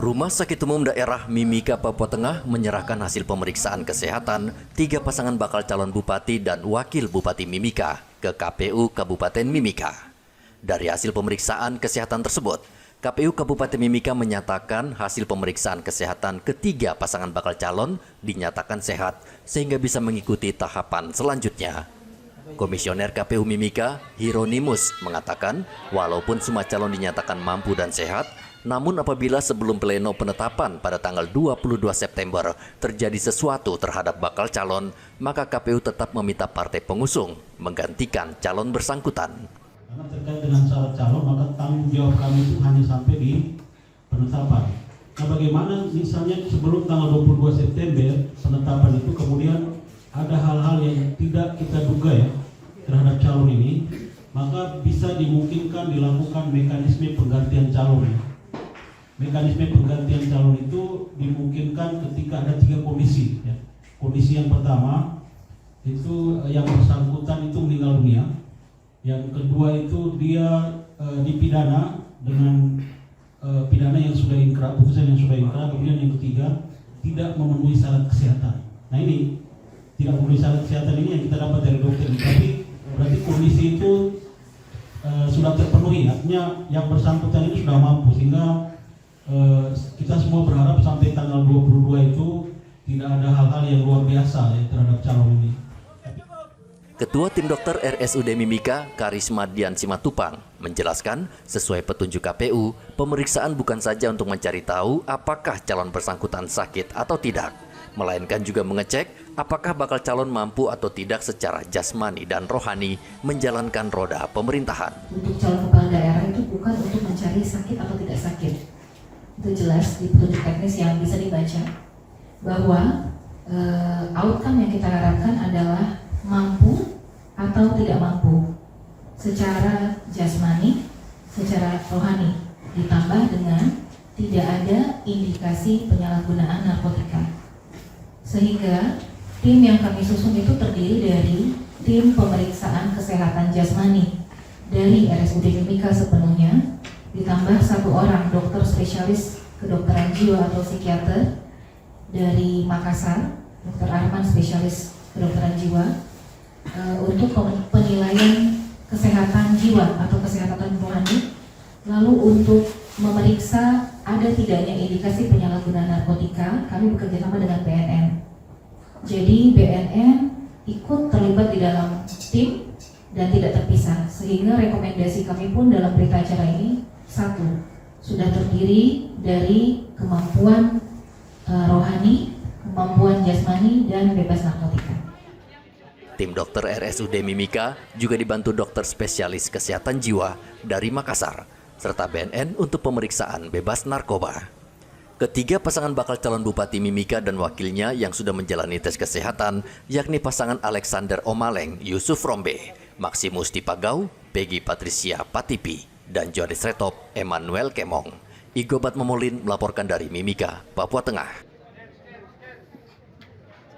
Rumah Sakit Umum Daerah Mimika, Papua Tengah menyerahkan hasil pemeriksaan kesehatan 3 pasangan bakal calon bupati dan wakil bupati Mimika ke KPU Kabupaten Mimika. Dari hasil pemeriksaan kesehatan tersebut, KPU Kabupaten Mimika menyatakan hasil pemeriksaan kesehatan ketiga pasangan bakal calon dinyatakan sehat sehingga bisa mengikuti tahapan selanjutnya. Komisioner KPU Mimika, Hieronimus, mengatakan walaupun semua calon dinyatakan mampu dan sehat, namun apabila sebelum pleno penetapan pada tanggal 22 September terjadi sesuatu terhadap bakal calon, maka KPU tetap meminta partai pengusung menggantikan calon bersangkutan. Karena terkait dengan syarat calon, maka tanggung jawab kami itu hanya sampai di penetapan. Nah, bagaimana misalnya sebelum tanggal 22 September penetapan itu kemudian ada hal-hal yang tidak kita duga ya terhadap calon ini, maka bisa dimungkinkan dilakukan mekanisme penggantian calon. Mekanisme penggantian calon itu dimungkinkan ketika ada 3 komisi. Ya. Komisi yang pertama itu yang bersangkutan itu meninggal dunia. Yang kedua itu dia dipidana dengan pidana yang sudah inkrah, putusan yang sudah inkrah. Kemudian yang ketiga tidak memenuhi syarat kesehatan. Nah ini tidak memenuhi syarat kesehatan ini yang kita dapat dari dokter. Tapi berarti komisi itu sudah terpenuhi. Artinya yang bersangkutan ini sudah mampu sehingga kita semua berharap sampai tanggal 22 itu tidak ada hal-hal yang luar biasa ya, terhadap calon ini. Ketua Tim Dokter RSUD Mimika, Karisma Dian Simatupang, menjelaskan sesuai petunjuk KPU, pemeriksaan bukan saja untuk mencari tahu apakah calon bersangkutan sakit atau tidak, melainkan juga mengecek apakah bakal calon mampu atau tidak secara jasmani dan rohani menjalankan roda pemerintahan. Untuk calon kepala daerah itu bukan untuk mencari sakit atau tidak sakit. Itu jelas di petunjuk teknis yang bisa dibaca bahwa outcome yang kita harapkan adalah mampu atau tidak mampu secara jasmani, secara rohani, ditambah dengan tidak ada indikasi penyalahgunaan narkotika. Sehingga tim yang kami susun itu terdiri dari tim pemeriksaan kesehatan jasmani dari RSUD Mimika sepenuhnya, ditambah 1 orang dokter spesialis kedokteran jiwa atau psikiater dari Makassar, Dr. Arman spesialis kedokteran jiwa, untuk penilaian kesehatan jiwa atau kesehatan rohani, lalu untuk memeriksa ada tidaknya indikasi penyalahgunaan narkotika, kami bekerja sama dengan BNN. Jadi BNN ikut terlibat di dalam tim dan tidak terpisah, sehingga rekomendasi kami pun dalam berita acara ini 1, sudah terdiri dari kemampuan rohani, kemampuan jasmani, dan bebas narkotika. Tim dokter RSUD Mimika juga dibantu dokter spesialis kesehatan jiwa dari Makassar, serta BNN untuk pemeriksaan bebas narkoba. Ketiga pasangan bakal calon Bupati Mimika dan wakilnya yang sudah menjalani tes kesehatan, yakni pasangan Alexander Omaleng, Yusuf Rombe, Maximus Tipagau, Peggy Patricia Patipi, dan Johannes Retop, Emmanuel Kemong. Igobat Momolin melaporkan dari Mimika, Papua Tengah.